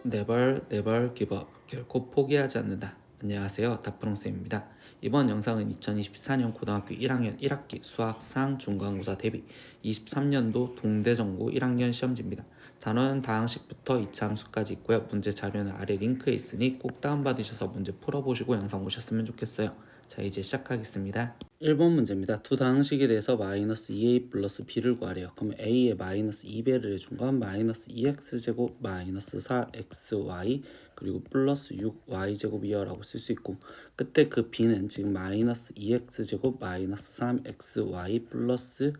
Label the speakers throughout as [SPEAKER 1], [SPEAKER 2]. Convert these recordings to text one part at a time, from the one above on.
[SPEAKER 1] 네벌 기버 결코 포기하지 않는다. 안녕하세요, 다프롱쌤입니다. 이번 영상은 2024년 고등학교 1학년 1학기 수학상 중간고사 대비 23년도 동대전고 1학년 시험지입니다. 단어는 다항식부터 이차함수까지 있고요. 문제 자료는 아래 링크에 있으니 꼭 다운받으셔서 문제 풀어보시고 영상 보셨으면 좋겠어요. 자, 이제 시작하겠습니다. 1번 문제입니다. 두 다항식에 대해서 마이너스 2a 플러스 b를 구하래요. 그럼 a에 마이너스 2배를 해준 건 마이너스 2x제곱 마이너스 4xy 그리고 플러스 6y제곱이요 라고 쓸 수 있고, 그때 그 b는 지금 마이너스 2x제곱 마이너스 3xy 플러스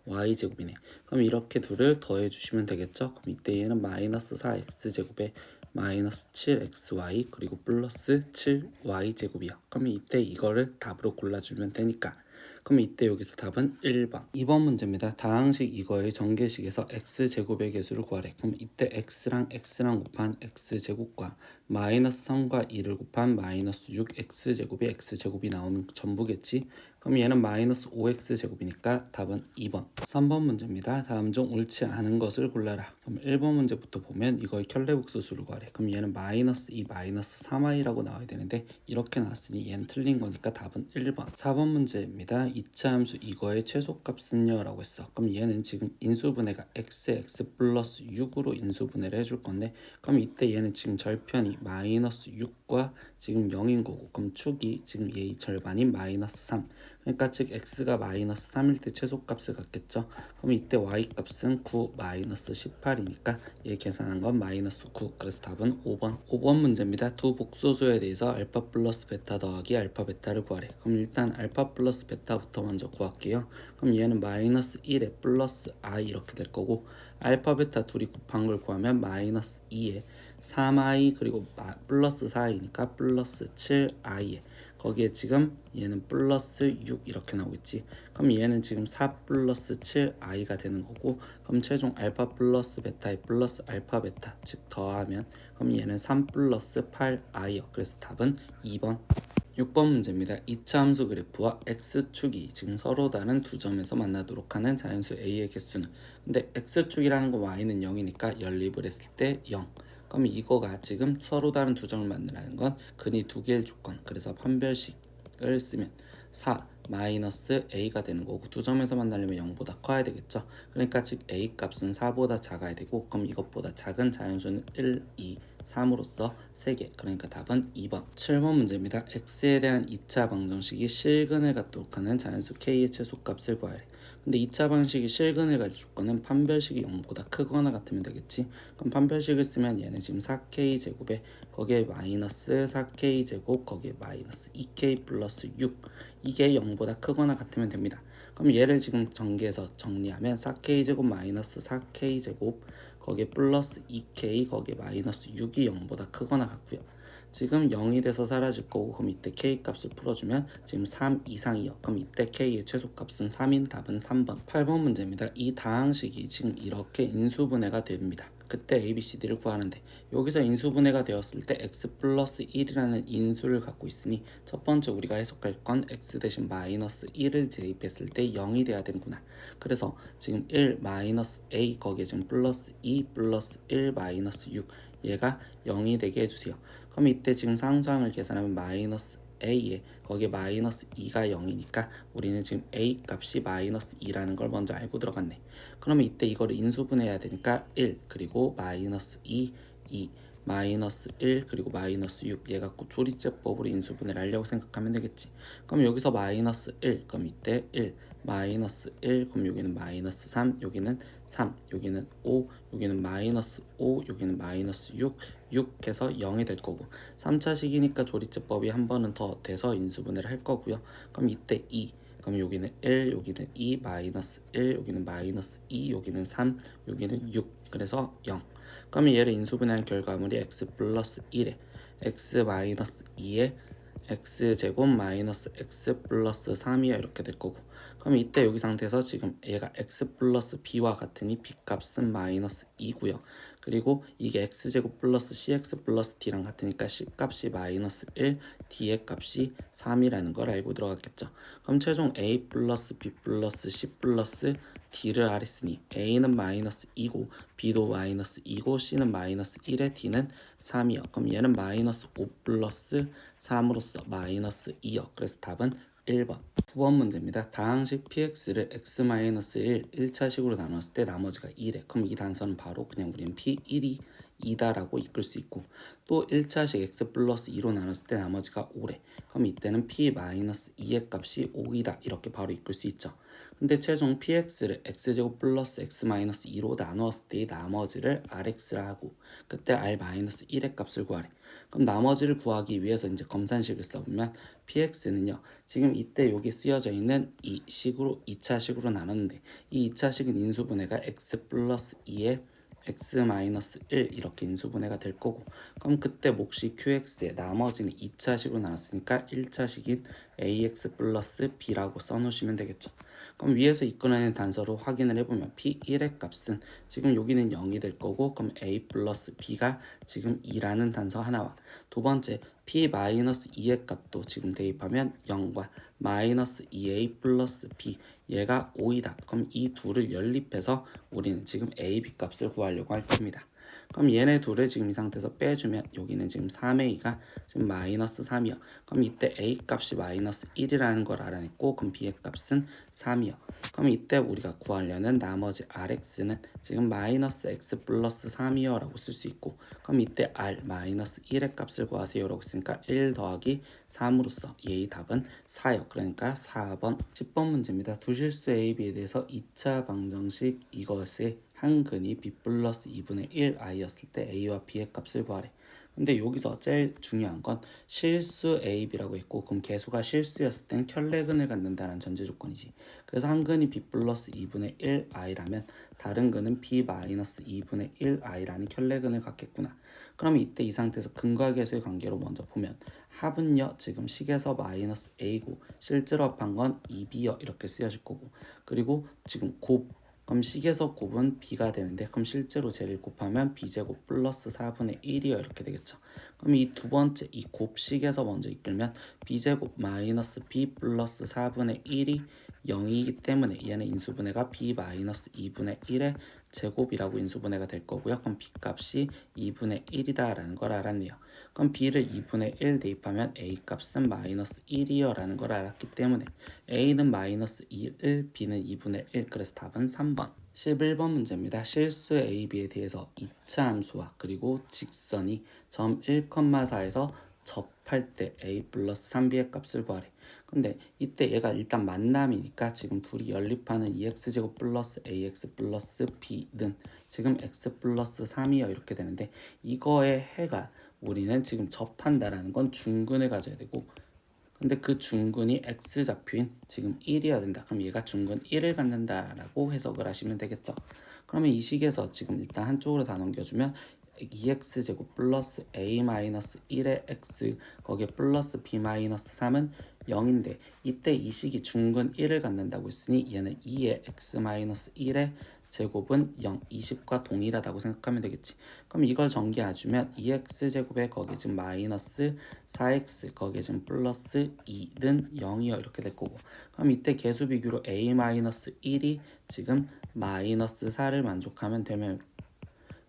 [SPEAKER 1] y제곱이네. 그럼 이렇게 둘을 더해 주시면 되겠죠. 그럼 이때 얘는 마이너스 4x제곱에 마이너스 7xy 그리고 플러스 7y제곱이요. 그럼 이때 이거를 답으로 골라주면 되니까, 그럼 이때 여기서 답은 1번. 2번 문제입니다. 다항식 이거의 전개식에서 x제곱의 개수를 구하래. 그럼 이때 x랑 곱한 x제곱과 마이너스 3과 2를 곱한 마이너스 6x제곱이 x제곱이 나오는 전부겠지. 그럼 얘는 마이너스 5x제곱이니까 답은 2번. 3번 문제입니다. 다음 중 옳지 않은 것을 골라라. 그럼 1번 문제부터 보면 이거의 켤레국수수를 구하래. 그럼 얘는 마이너스 2 마이너스 3i라고 나와야 되는데 이렇게 나왔으니 얘는 틀린 거니까 답은 1번. 4번 문제입니다. 이차함수 이거의 최소값은요 라고 했어. 그럼 얘는 지금 인수분해가 x 플러스 6으로 인수분해를 해줄 건데, 그럼 이때 얘는 지금 절편이 마이너스 6과 지금 0인 거고, 그럼 축이 지금 얘의 절반인 마이너스 3, 그러니까 즉 x가 마이너스 3일 때 최소값을 갖겠죠. 그럼 이때 y값은 9 마이너스 18이니까 얘 계산한 건 마이너스 9. 그래서 답은 5번. 5번 문제입니다. 두 복소수에 대해서 알파 플러스 베타 더하기 알파 베타를 구하래. 그럼 일단 알파 플러스 베타부터 먼저 구할게요. 그럼 얘는 마이너스 1에 플러스 i 이렇게 될 거고, 알파 베타 둘이 곱한 걸 구하면 마이너스 2에 3i 그리고 플러스 4i니까 플러스 7i에 거기에 지금 얘는 플러스 6 이렇게 나오겠지. 그럼 얘는 지금 4 플러스 7i가 되는 거고, 그럼 최종 알파 플러스 베타의 플러스 알파 베타 즉 더하면 그럼 얘는 3 플러스 8i요. 그래서 답은 2번. 6번 문제입니다. 2차 함수 그래프와 x축이 지금 서로 다른 두 점에서 만나도록 하는 자연수 a의 개수는, 근데 x축이라는 거 y는 0이니까 연립을 했을 때 0. 그럼 이거가 지금 서로 다른 두 점을 만나는 건 근이 두 개일 조건, 그래서 판별식을 쓰면 4 마이너스 a가 되는 거고, 두 점에서 만나려면 0보다 커야 되겠죠. 그러니까 즉 a 값은 4보다 작아야 되고, 그럼 이것보다 작은 자연수는 1, 2, 3으로서 3개. 그러니까 답은 2번. 7번 문제입니다. x에 대한 2차 방정식이 실근을 갖도록 하는 자연수 k의 최소값을 구하래. 근데 2차 방식이 실근을 가질 조건은 판별식이 0보다 크거나 같으면 되겠지. 그럼 판별식을 쓰면 얘는 지금 4k 제곱에 거기에 마이너스 4k 제곱 거기에 마이너스 2k 플러스 6, 이게 0보다 크거나 같으면 됩니다. 그럼 얘를 지금 전개해서 정리하면 4k 제곱 마이너스 4k 제곱 거기에 플러스 2k 거기에 마이너스 6이 0보다 크거나 같고요. 지금 0이 돼서 사라질 거고, 그럼 이때 k 값을 풀어주면 지금 3 이상이요. 그럼 이때 k의 최소값은 3인 답은 3번. 8번 문제입니다. 이 다항식이 지금 이렇게 인수분해가 됩니다. 그때 ABCD를 구하는데, 여기서 인수분해가 되었을 때 x 플러스 1이라는 인수를 갖고 있으니 첫 번째 우리가 해석할 건 x 대신 마이너스 1을 대입했을 때 0이 돼야 되는구나. 그래서 지금 1 마이너스 a 거기에 지금 플러스 2 플러스 1 마이너스 6 얘가 0이 되게 해주세요. 그럼 이때 지금 상수항을 계산하면 마이너스 a에 거기에 마이너스 2가 0이니까 우리는 지금 a 값이 마이너스 2라는 걸 먼저 알고 들어갔네. 그러면 이때 이거를 인수분해해야 되니까 1 그리고 마이너스 2 마이너스 1 그리고 마이너스 6 얘 갖고 조리제법으로 인수분해를 하려고 생각하면 되겠지. 그럼 여기서 마이너스 1 그럼 이때 1 마이너스 1 그럼 여기는 마이너스 3 여기는 3 여기는 5 여기는 마이너스 5 여기는 마이너스 6 해서 0이 될 거고, 3차식이니까 조리제법이 한 번은 더 돼서 인수분해를 할 거고요. 그럼 이때 2 그럼 여기는 1 여기는 2 마이너스 1 여기는 마이너스 2 여기는 3 여기는 6 그래서 0. 그러면 얘를 인수분해한 결과물이 x 플러스 1에 x 마이너스 2에 x제곱 마이너스 x 플러스 3이야 이렇게 될 거고, 그럼 이때 여기 상태에서 지금 얘가 x 플러스 b와 같으니 b 값은 마이너스 2고요. 그리고 이게 x제곱 플러스 cx 플러스 d랑 같으니까 c 값이 마이너스 1, d의 값이 3이라는 걸 알고 들어갔겠죠. 그럼 최종 a 플러스 b 플러스 c 플러스 d를 알았으니 a는 마이너스 2고 b도 마이너스 2고 c는 마이너스 1에 d는 3이요. 그럼 얘는 마이너스 5 플러스 3으로서 마이너스 2요. 그래서 답은 1번. 9번 문제입니다. 다항식 px를 x-1 1차식으로 나눴을 때 나머지가 2래. 그럼 이 단서는 바로 그냥 우리는 p1이 2다라고 이끌 수 있고, 또 1차식 x 플러스 2로 나눴을 때 나머지가 5래. 그럼 이때는 p-2의 값이 5이다 이렇게 바로 이끌 수 있죠. 근데 최종 px를 x제곱 플러스 x-2로 나누었을 때의 나머지를 rx라 하고, 그때 r-1의 값을 구하래. 그럼 나머지를 구하기 위해서 이제 검산식을 써보면 px는요, 지금 이때 여기 쓰여져 있는 이 식으로 2차식으로 나눴는데, 이 2차식은 인수분해가 x 플러스 2에 x-1 이렇게 인수분해가 될 거고, 그럼 그때 몫이 qx에 나머지는 2차식으로 나눴으니까 1차식인 ax 플러스 b라고 써놓으시면 되겠죠. 그럼 위에서 이끌어낸 단서로 확인을 해보면 p1의 값은 지금 여기는 0이 될 거고, 그럼 a 플러스 b가 지금 2라는 단서 하나와, 두 번째 p-2의 값도 지금 대입하면 0과 마이너스 2a 플러스 b, 얘가 5이다. 그럼 이 둘을 연립해서 우리는 지금 a, b 값을 구하려고 할 겁니다. 그럼 얘네 둘을 지금 이 상태에서 빼주면 여기는 지금 3a가 지금 마이너스 3이요. 그럼 이때 a 값이 마이너스 1이라는 걸 알아냈고, 그럼 b의 값은 3이요. 그럼 이때 우리가 구하려는 나머지 rx는 지금 마이너스 x 플러스 3이요 라고 쓸 수 있고, 그럼 이때 r 마이너스 1의 값을 구하세요 라고 했으니까 1 더하기 3으로써 얘의 답은 4요. 그러니까 4번. 10번 문제입니다. 두 실수 a, b에 대해서 2차 방정식 이것의 한 근이 b 플러스 2분의 1 i였을 때 a와 b의 값을 구하래. 근데 여기서 제일 중요한 건 실수 a, b라고 했고, 그럼 개수가 실수였을 땐 켤레근을 갖는다는 전제 조건이지. 그래서 한 근이 b 플러스 2분의 1 i라면 다른 근은 b 마이너스 2분의 1 i라는 켤레근을 갖겠구나. 그럼 이때 이 상태에서 근과 계수의 관계로 먼저 보면 합은요, 지금 식에서 마이너스 a고 실제로 합한 건 2b요 이렇게 쓰여질 거고, 그리고 지금 곱, 그럼 식에서 곱은 b가 되는데, 그럼 실제로 쟤를 곱하면 b제곱 플러스 4분의 1이요 이렇게 되겠죠. 그럼 이 두 번째 이 곱식에서 먼저 이끌면 b제곱 마이너스 b 플러스 4분의 1이 0이기 때문에 얘는 인수분해가 b 마이너스 2분의 1의 제곱이라고 인수분해가 될 거고요. 그럼 b 값이 2분의 1이다 라는 걸 알았네요. 그럼 b를 2분의 1 대입하면 a 값은 마이너스 1이요 라는 걸 알았기 때문에 a는 마이너스 1, b는 2분의 1, 그래서 답은 3번. 11번 문제입니다. 실수 a, b에 대해서 2차 함수와 그리고 직선이 점 1,4에서 접할 때 a 플러스 3b의 값을 구하래. 근데 이때 얘가 일단 만남이니까 지금 둘이 연립하는 2x제곱 플러스 ax 플러스 b는 지금 x 플러스 3이요 이렇게 되는데, 이거의 해가 우리는 지금 접한다라는 건 중근을 가져야 되고, 근데 그 중근이 x좌표인 지금 1이어야 된다. 그럼 얘가 중근 1을 갖는다라고 해석을 하시면 되겠죠. 그러면 이 식에서 지금 일단 한쪽으로 다 넘겨주면 2x제곱 플러스 a-1의 x 거기에 플러스 b-3은 0인데, 이때 이 식이 중근 1을 갖는다고 했으니 얘는 2의 x-1의 제곱은 0, 20과 동일하다고 생각하면 되겠지. 그럼 이걸 전개해주면 2x제곱에 거기에 지금 마이너스 4x 거기에 지금 플러스 2는 0이요 이렇게 될 거고, 그럼 이때 개수 비교로 a-1이 지금 마이너스 4를 만족하면 되면,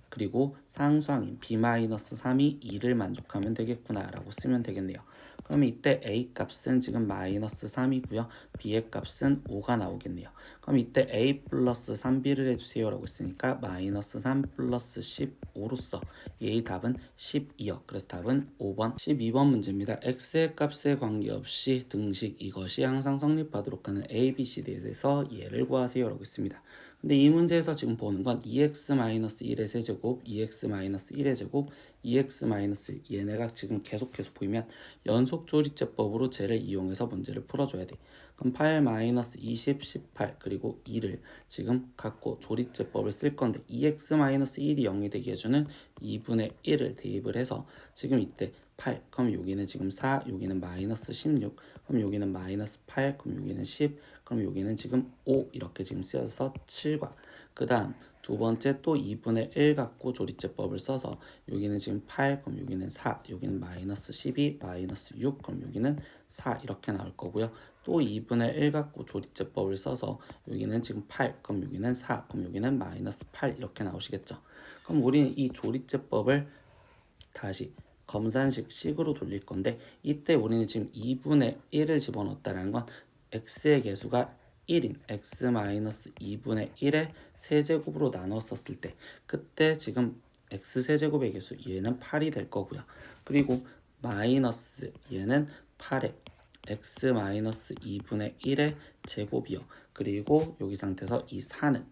[SPEAKER 1] 그리고 상수항인 b-3이 2를 만족하면 되겠구나 라고 쓰면 되겠네요. 그러면 이때 a 값은 지금 마이너스 3이고요. b의 값은 5가 나오겠네요. 그럼 이때 a 플러스 3b를 해주세요 라고 했으니까 마이너스 3 플러스 15로서 얘의 답은 12요. 그래서 답은 5번. 12번 문제입니다. x의 값에 관계없이 등식 이것이 항상 성립하도록 하는 a, b, c에 대해서 얘를 구하세요 라고 했습니다. 근데 이 문제에서 지금 보는 건 2x-1의 세제곱, 2x-1의 제곱, 2x- 얘네가 지금 계속해서 보이면 연속 조리제법으로 쟤를 이용해서 문제를 풀어줘야 돼. 그럼 8-20, 18 그리고 2를 지금 갖고 조리제법을 쓸 건데, 2x-1이 0이 되게 해주는 2분의 1을 대입을 해서 지금 이때 8. 그럼 여기는 지금 4, 여기는 마이너스 16. 그럼 여기는 마이너스 8, 그럼 여기는 10. 그럼 여기는 지금 5 이렇게 지금 쓰여서 7과 그 다음 두 번째 또 2분의 1 갖고 조리제법을 써서 여기는 지금 8, 그럼 여기는 4, 여기는 마이너스 12, 마이너스 6, 그럼 여기는 4 이렇게 나올 거고요. 또 2분의 1 갖고 조리제법을 써서 여기는 지금 8, 그럼 여기는 4, 그럼 여기는 마이너스 8 이렇게 나오시겠죠. 그럼 우리는 이 조리제법을 다시 검산식식으로 돌릴 건데 이때 우리는 지금 2분의 1을 집어넣었다는 건 x의 개수가 1인 x-2분의 1의 세제곱으로 나눴었을 때 그때 지금 x세제곱의 개수 얘는 8이 될 거고요. 그리고 마이너스 얘는 8의 x-2분의 1의 제곱이요. 그리고 여기 상태에서 이 4는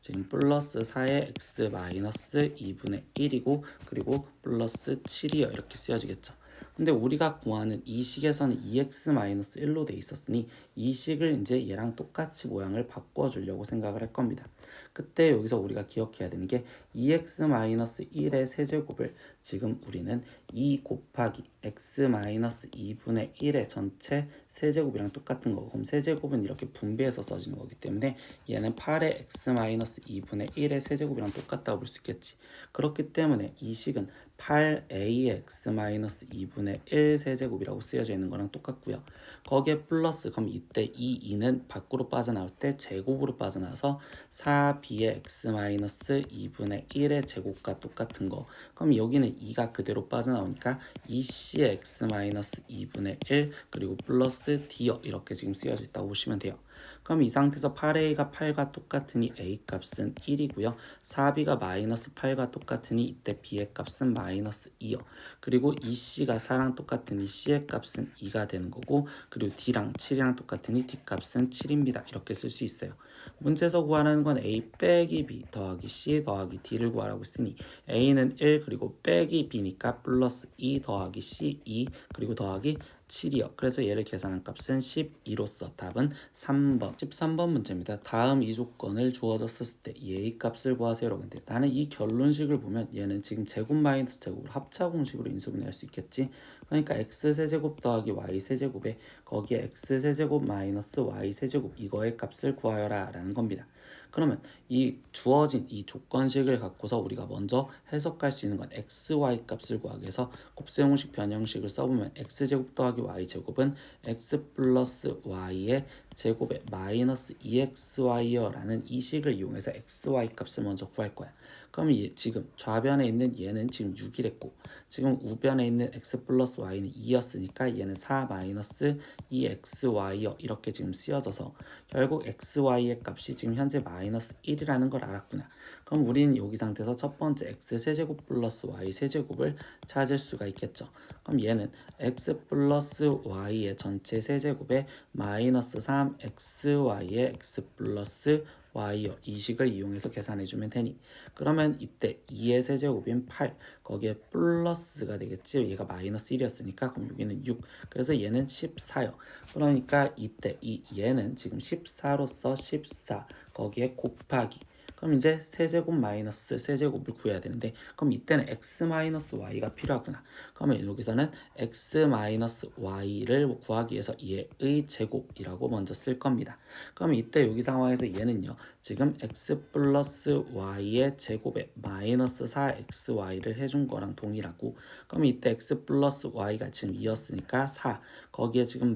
[SPEAKER 1] 지금 플러스 4의 x 마이너스 2분의 1이고 그리고 플러스 7이요. 이렇게 쓰여지겠죠. 근데 우리가 구하는 이 식에서는 2x-1로 돼 있었으니 이 식을 이제 얘랑 똑같이 모양을 바꿔주려고 생각을 할 겁니다. 그때 여기서 우리가 기억해야 되는 게 2x-1의 세제곱을 지금 우리는 2 곱하기 x-2분의 1의 전체 세제곱이랑 똑같은 거고 그럼 세제곱은 이렇게 분배해서 써지는 거기 때문에 얘는 8의 x-2분의 1의 세제곱이랑 똑같다고 볼 수 있겠지. 그렇기 때문에 이 식은 8ax-2분의 1 세제곱이라고 쓰여져 있는 거랑 똑같고요. 거기에 플러스 그럼 이때 이 2는 밖으로 빠져나올 때 제곱으로 빠져나와서 4b의 x-2분의 1의 제곱과 똑같은 거. 그럼 여기는 2가 그대로 빠져나오니까 2c의 x-2분의 1 그리고 플러스 d요. 이렇게 지금 쓰여져 있다고 보시면 돼요. 그럼 이 상태에서 8a가 8과 똑같으니 a 값은 1이고요. 4b가 마이너스 8과 똑같으니 이때 b의 값은 마이너스 2요. 그리고 2c가 4랑 똑같으니 c의 값은 2가 되는 거고 그리고 d랑 7이랑 똑같으니 d 값은 7입니다. 이렇게 쓸 수 있어요. 문제에서 구하라는 건 a 빼기 b 더하기 c 더하기 d를 구하라고 했으니 a는 1 그리고 빼기 b니까 플러스 2 더하기 c 2 그리고 더하기 7이요. 그래서 얘를 계산한 값은 12로서 답은 3번. 13번 문제입니다. 다음 이 조건을 주어졌을 때 얘의 값을 구하세요라고 했는데 나는 이 결론식을 보면 얘는 지금 제곱 마이너스 제곱을 합차 공식으로 인수분해할 수 있겠지. 그러니까 x세제곱 더하기 y세제곱에 거기에 x세제곱 마이너스 y세제곱 이거의 값을 구하여라 라는 겁니다. 그러면 이 주어진 이 조건식을 갖고서 우리가 먼저 해석할 수 있는 건 xy 값을 구하기 위해서 곱셈 공식 변형식을 써보면 x제곱 더하기 y제곱은 x 플러스 y의 제곱에 마이너스 2xy요 라는 이 식을 이용해서 xy 값을 먼저 구할 거야. 그럼 지금 좌변에 있는 얘는 지금 6이랬고 지금 우변에 있는 x 플러스 y는 2였으니까 얘는 4 마이너스 2xy요 이렇게 지금 쓰여져서 결국 xy의 값이 지금 현재 마이너스 1이라는 걸 알았구나. 그럼 우리는 여기 상태에서 첫 번째 x세제곱 플러스 y세제곱을 찾을 수가 있겠죠. 그럼 얘는 x 플러스 y의 전체 세제곱에 마이너스 3xy의 x 플러스 y요. 이 식을 이용해서 계산해주면 되니 그러면 이때 2의 세제곱인 8 거기에 플러스가 되겠지. 얘가 마이너스 1이었으니까 그럼 여기는 6 그래서 얘는 14요. 그러니까 이때 얘는 지금 14로서 14 거기에 곱하기 그럼 이제 세제곱 마이너스 세제곱을 구해야 되는데 그럼 이때는 x 마이너스 y가 필요하구나. 그러면 여기서는 x 마이너스 y를 구하기 위해서 얘의 제곱이라고 먼저 쓸 겁니다. 그럼 이때 여기 상황에서 얘는요. 지금 x 플러스 y의 제곱에 마이너스 4xy를 해준 거랑 동일하고 그럼 이때 x 플러스 y가 지금 2였으니까 4 거기에 지금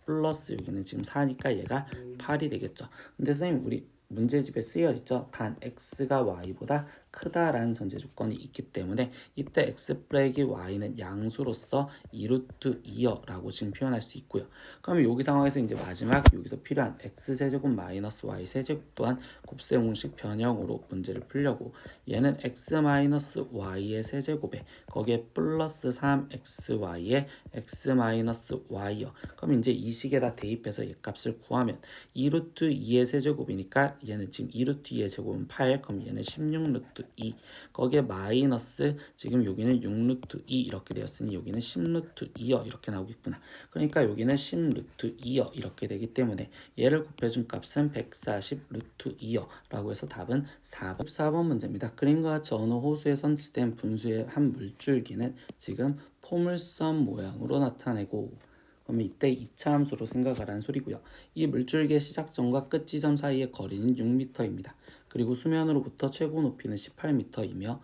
[SPEAKER 1] 플러스 여기는 지금 4니까 얘가 8이 되겠죠. 근데 선생님 우리 문제집에 쓰여있죠. 단 x가 y보다 크다라는 전제 조건이 있기 때문에 이때 x 빼기 y는 양수로서 2루트 2여 라고 지금 표현할 수 있고요. 그럼 여기 상황에서 이제 마지막 여기서 필요한 x세제곱 마이너스 y세제곱 또한 곱셈 공식 변형으로 문제를 풀려고 얘는 x 마이너스 y의 세제곱에 거기에 플러스 3xy의 x 마이너스 y요. 그럼 이제 이 식에다 대입해서 얘 값을 구하면 2루트 2의 세제곱이니까 얘는 지금 2루트 2의 제곱은 8, 그럼 얘는 16루트 2. 거기에 마이너스 지금 여기는 6루트 2 이렇게 되었으니 여기는 10루트 2여 이렇게 나오겠구나. 그러니까 여기는 10루트 2여 이렇게 되기 때문에 얘를 곱해준 값은 140 루트 2여 라고 해서 답은 4번 문제입니다. 그림과 같이 어느 호수에 선치된 분수의 한 물줄기는 지금 포물선 모양으로 나타내고, 그러면 이때 2차 함수로 생각하라는 소리고요. 이 물줄기의 시작점과 끝 지점 사이의 거리는 6m입니다. 그리고 수면으로부터 최고 높이는 18m이며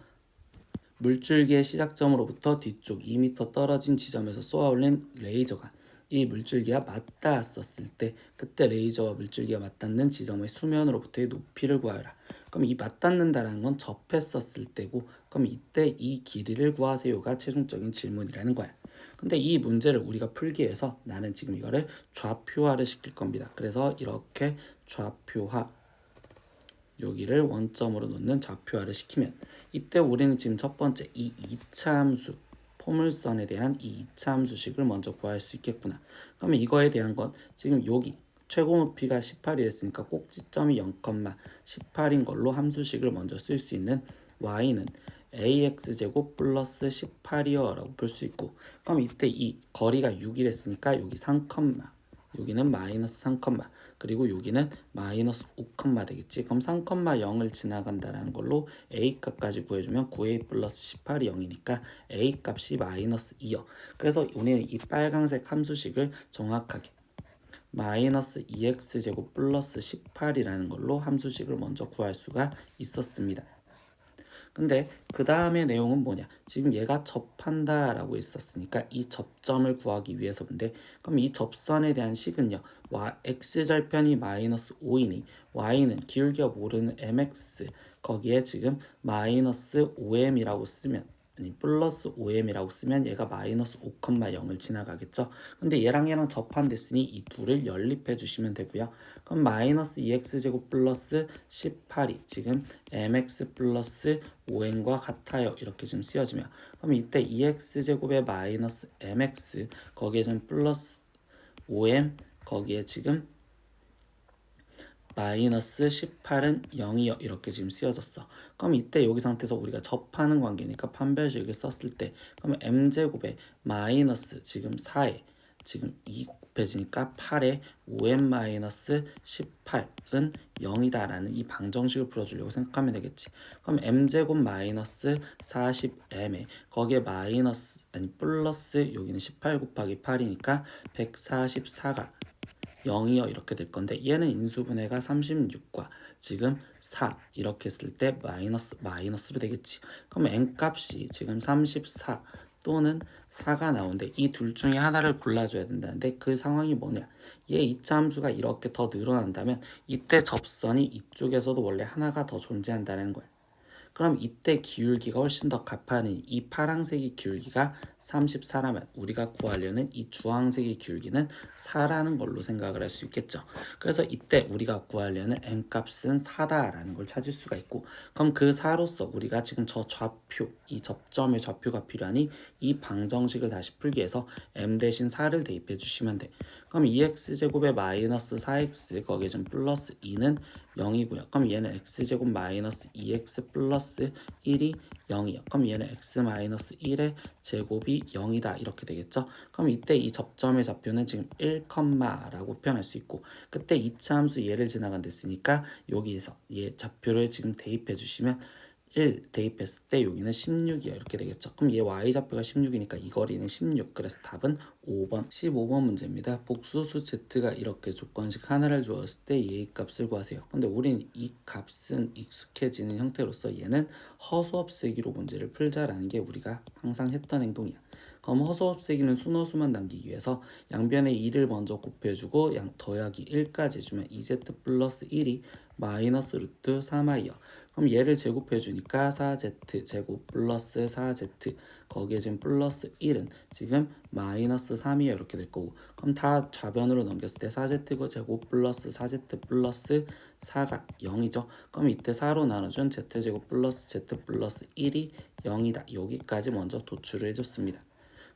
[SPEAKER 1] 물줄기의 시작점으로부터 뒤쪽 2m 떨어진 지점에서 쏘아올린 레이저가 이 물줄기와 맞닿았었을 때 그때 레이저와 물줄기가 맞닿는 지점의 수면으로부터의 높이를 구하여라. 그럼 이 맞닿는다라는 건 접했었을 때고, 그럼 이때 이 길이를 구하세요가 최종적인 질문이라는 거야. 근데 이 문제를 우리가 풀기 위해서 나는 지금 이거를 좌표화를 시킬 겁니다. 그래서 이렇게 좌표화, 여기를 원점으로 놓는 좌표화를 시키면 이때 우리는 지금 첫 번째 이 2차 함수 포물선에 대한 이 2차 함수식을 먼저 구할 수 있겠구나. 그러면 이거에 대한 건 지금 여기 최고 높이가 18이랬으니까 꼭지점이 0,18인 걸로 함수식을 먼저 쓸 수 있는 y는 ax제곱 플러스 18이요 라고 볼 수 있고, 그럼 이때 이 거리가 6이랬으니까 여기 3, 여기는 마이너스 3, 그리고 여기는 마이너스 5, 되겠지. 그럼 3,0을 지나간다는 걸로 a 값까지 구해주면 9a 플러스 18이 0이니까 a 값이 마이너스 2요. 그래서 우리는 이 빨간색 함수식을 정확하게 마이너스 2x제곱 플러스 18이라는 걸로 함수식을 먼저 구할 수가 있었습니다. 근데 그 다음의 내용은 뭐냐, 지금 얘가 접한다 라고 있었으니까 이 접점을 구하기 위해서인데, 그럼 이 접선에 대한 식은요, x절편이 마이너스 5이니 y는 기울기가 모르는 mx, 거기에 지금 마이너스 5m이라고 쓰면, 아니 플러스 5m이라고 쓰면 얘가 마이너스 5,0을 지나가겠죠. 근데 얘랑 접한댔으니 이 둘을 연립해 주시면 되고요. 그럼 마이너스 2x제곱 플러스 18이 지금 mx 플러스 5n과 같아요 이렇게 지금 쓰여지면, 그럼 이때 2x제곱에 마이너스 mx, 거기에 좀 플러스 5m, 거기에 지금 마이너스 18은 0이요 이렇게 지금 쓰여졌어. 그럼 이때 여기 상태에서 우리가 접하는 관계니까 판별식을 썼을 때, 그러면 m제곱에 마이너스 지금 4에 지금 2 곱해지니까 8에 5m 마이너스 18은 0이다 라는 이 방정식을 풀어주려고 생각하면 되겠지. 그럼 m제곱 마이너스 40m에 거기에 마이너스 아니 플러스 여기는 18 곱하기 8이니까 144가 0이요 이렇게 될 건데, 얘는 인수분해가 36과 지금 4 이렇게 했을 때 마이너스로 되겠지. 그럼 n값이 지금 34 또는 4가 나오는데 이 둘 중에 하나를 골라줘야 된다는데, 그 상황이 뭐냐, 얘 2차 함수가 이렇게 더 늘어난다면 이때 접선이 이쪽에서도 원래 하나가 더 존재한다는 거야. 그럼 이때 기울기가 훨씬 더 가파른 이 파란색의 기울기가 34라면 우리가 구하려는 이 주황색의 기울기는 4라는 걸로 생각을 할 수 있겠죠. 그래서 이때 우리가 구하려는 n값은 4다라는 걸 찾을 수가 있고, 그럼 그 4로서 우리가 지금 저 좌표, 이 접점의 좌표가 필요하니 이 방정식을 다시 풀기 위해서 m 대신 4를 대입해 주시면 돼. 그럼 2x제곱에 마이너스 4x, 거기에 좀 플러스 2는 0이고요. 그럼 얘는 x제곱 마이너스 2x 플러스 1이 0이요. 그럼 얘는 x 마이너스 1의 제곱이 0이다 이렇게 되겠죠. 그럼 이때 이 접점의 좌표는 지금 1,라고 표현할 수 있고, 그때 2차 함수 얘를 지나간댔으니까 여기에서 얘 좌표를 지금 대입해 주시면 1 대입했을 때 여기는 16이야 이렇게 되겠죠. 그럼 얘 y좌표가 16이니까 이 거리는 16, 그래서 답은 5번 15번 문제입니다. 복소수 z가 이렇게 조건식 하나를 주었을 때 얘의 값을 구하세요. 근데 우리는 이 값은 익숙해지는 형태로서 얘는 허수 없애기로 문제를 풀자라는 게 우리가 항상 했던 행동이야. 그럼 허수 없애기는 순허수만 남기기 위해서 양변에 2를 먼저 곱해주고 더하기 1까지 주면 2z 플러스 1이 마이너스 루트 3i요. 그럼 얘를 제곱해주니까 4z 제곱 플러스 4z, 거기에 지금 플러스 1은 지금 마이너스 3이요 이렇게 될 거고, 그럼 다 좌변으로 넘겼을 때 4z 제곱 플러스 4z 플러스 4가 0이죠. 그럼 이때 4로 나눠준 z제곱 플러스 z 플러스 1이 0이다. 여기까지 먼저 도출을 해줬습니다.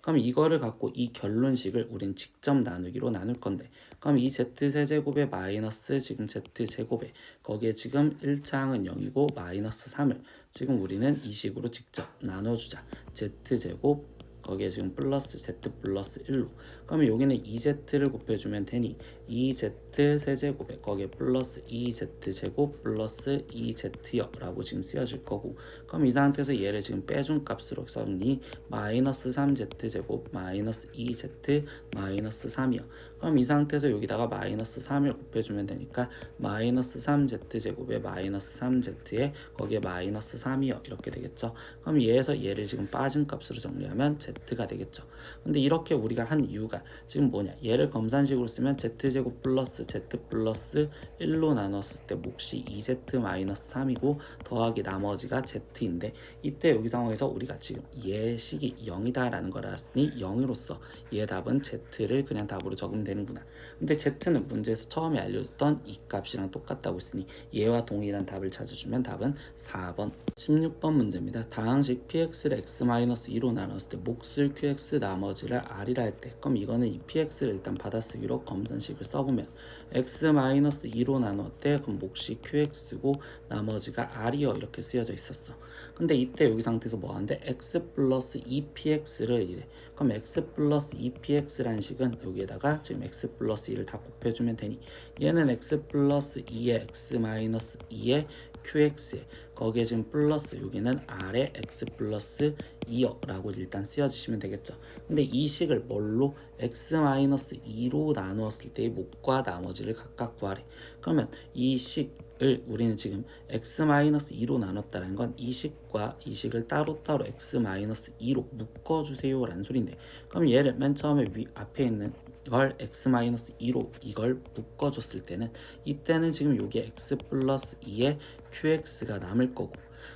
[SPEAKER 1] 그럼 이거를 갖고 이 결론식을 우린 직접 나누기로 나눌 건데, 그럼 이 z세제곱에 마이너스 지금 z제곱에 거기에 지금 1차 항은 0이고 마이너스 3을 지금 우리는 이 식으로 직접 나눠주자. z제곱 거기에 지금 플러스 z 플러스 1로, 그러면 여기는 2z를 곱해주면 되니 2z 세제곱에 거기에 플러스 2z제곱 플러스 2z요 라고 지금 쓰여질 거고, 그럼 이 상태에서 얘를 지금 빼준 값으로 써니 마이너스 3z제곱 마이너스 2z 마이너스 3이요. 그럼 이 상태에서 여기다가 마이너스 3을 곱해주면 되니까 마이너스 3z제곱에 마이너스 3z에 거기에 마이너스 3이요 이렇게 되겠죠. 그럼 얘에서 얘를 지금 빠진 값으로 정리하면 z가 되겠죠. 근데 이렇게 우리가 한 이유가 지금 뭐냐, 얘를 검산식으로 쓰면 z제곱 플러스 z 플러스 1로 나눴을 때 몫이 2z 마이너스 3이고 더하기 나머지가 z인데, 이때 여기 상황에서 우리가 지금 얘 식이 0이다 라는 걸 알았으니 0으로서 얘 답은 z를 그냥 답으로 적으면 되는구나. 근데 z는 문제에서 처음에 알려줬던 이 값이랑 똑같다고 했으니 얘와 동일한 답을 찾아주면 답은 4번 16번 문제입니다. 다항식 px를 x-2로 나눴을 때 몫을 qx 나머지를 r이라 할 때, 그럼 이거는 이 px를 일단 받아쓰기로 검산식을 써보면 x-2로 나눴을 때 그럼 몫이 qx고 나머지가 r이요 이렇게 쓰여져 있었어. 근데 이때 여기 상태에서 뭐 하는데 x 플러스 2px를 이래. 그럼 x 플러스 2px라는 식은 여기에다가 지금 x 플러스 2를 다 곱해주면 되니 얘는 x 플러스 2에 x 마이너스 2에 qx에 거기에 지금 플러스 여기는 r에 x 플러스 2요 라고 일단 쓰여주시면 되겠죠. 근데 이 식을 뭘로 x 마이너스 2로 나누었을 때의 몫과 나머지를 각각 구하래. 그러면 이 식을 우리는 지금 x 마이너스 2로 나눴다는 건 이 식과 이 식을 따로따로 x 마이너스 2로 묶어주세요 라는 소리인데, 그럼 얘를 맨 처음에 앞에 있는 이걸 x-2로 이걸 묶어줬을 때는 이때는 지금 여기에 x 플러스 2에 qx가 남을 거고,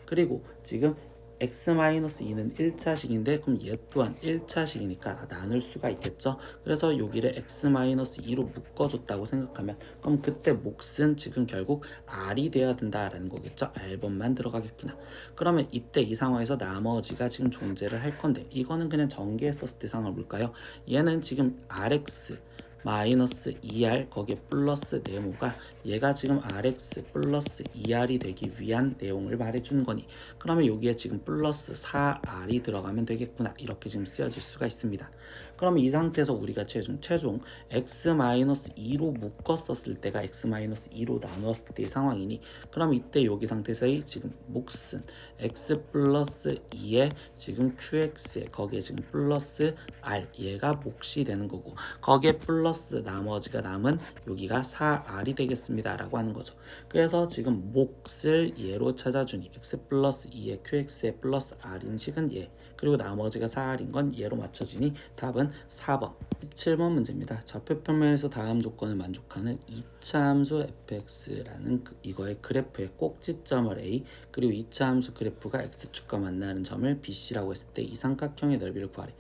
[SPEAKER 1] 그리고 지금 x-2는 1차식인데 그럼 얘 또한 1차식이니까 나눌 수가 있겠죠. 그래서 여기를 x-2로 묶어줬다고 생각하면 그럼 그때 몫은 지금 결국 r이 돼야 된다라는 거겠죠. r번만 들어가겠구나. 그러면 이때 이 상황에서 나머지가 지금 존재를 할 건데, 이거는 그냥 전개했었을 때 상황을 볼까요? 얘는 지금 rx 마이너스 2r 거기에 플러스 네모가 얘가 지금 rx 플러스 2r이 되기 위한 내용을 말해주는 거니, 그러면 여기에 지금 플러스 4r이 들어가면 되겠구나 이렇게 지금 쓰여질 수가 있습니다. 그럼 이 상태에서 우리가 최종 x-2로 묶었었을 때가 x-2로 나누었을 때의 상황이니, 그럼 이때 여기 상태에서의 지금 몫은 x 플러스 2에 지금 qx에 거기에 지금 플러스 r 얘가 몫이 되는 거고, 거기에 플러스 나머지가 남은 여기가 4r이 되겠습니다 라고 하는 거죠. 그래서 지금 몫을 얘로 찾아주니 x 플러스 2에 qx에 플러스 r인 식은 얘, 그리고 나머지가 4r인 건 얘로 맞춰지니 답은 4번 17번 문제입니다. 좌표 평면에서 다음 조건을 만족하는 2차 함수 fx라는 이거의 그래프의 꼭지점을 a, 그리고 2차 함수 그래프가 x축과 만나는 점을 bc라고 했을 때 이 삼각형의 넓이를 구하래.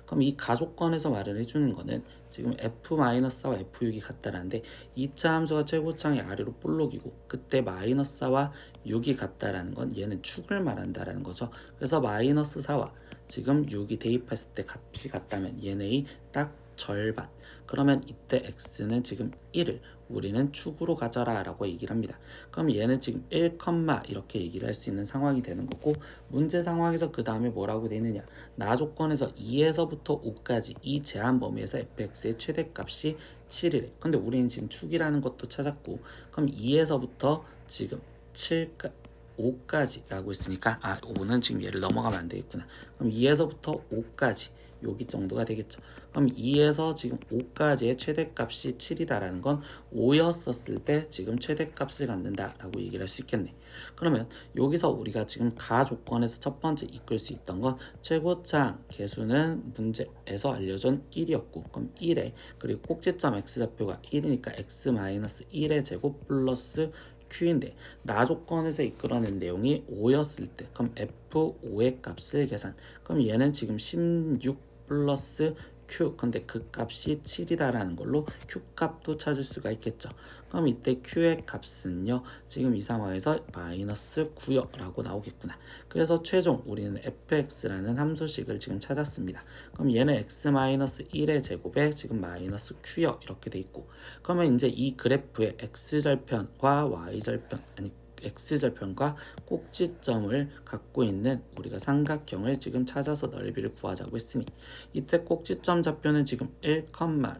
[SPEAKER 1] 그럼 이 가조건에서 말을 해주는 거는 지금 f-와 f6이 같다라는데 2차 함수가 최고창이 아래로 볼록이고 그때 마이너스4와 6이 같다라는 건 얘는 축을 말한다라는 거죠. 그래서 마이너스 4와 지금 6이 대입했을 때 값이 같다면 얘네의 딱 절반. 그러면 이때 x는 지금 1을 우리는 축으로 가져라 라고 얘기를 합니다. 그럼 얘는 지금 1, 이렇게 얘기를 할 수 있는 상황이 되는 거고, 문제 상황에서 그 다음에 뭐라고 되느냐, 나 조건에서 2에서부터 5까지 이 제한 범위에서 fx의 최대값이 7이래. 근데 우리는 지금 축이라는 것도 찾았고, 그럼 2에서부터 지금 5까지 라고 했으니까 5는 지금 얘를 넘어가면 안 되겠구나. 그럼 2에서부터 5까지 여기 정도가 되겠죠. 그럼 2에서 지금 5까지의 최대값이 7이다라는 건 5였었을 때 지금 최대값을 갖는다 라고 얘기를 할 수 있겠네. 그러면 여기서 우리가 지금 가 조건에서 첫 번째 이끌 수 있던 건 최고창 개수는 문제에서 알려준 1이었고, 그럼 1에 그리고 꼭지점 x좌표가 1이니까 x-1의 제곱 플러스 q인데 나 조건에서 이끌어낸 내용이 5였을 때 그럼 f5의 값을 계산, 그럼 얘는 지금 16 플러스 q, 근데 그 값이 7이다라는 걸로 q 값도 찾을 수가 있겠죠. 그럼 이때 q의 값은요 지금 이 상황에서 마이너스 9요 라고 나오겠구나. 그래서 최종 우리는 fx라는 함수식을 지금 찾았습니다. 그럼 얘는 x-1의 제곱에 지금 마이너스 q요 이렇게 돼 있고, 그러면 이제 이 그래프의 x절편과 y절편, 아니 x절편과 꼭지점을 갖고 있는 우리가 삼각형을 지금 찾아서 넓이를 구하자고 했으니, 이때 꼭지점 좌표는 지금 1,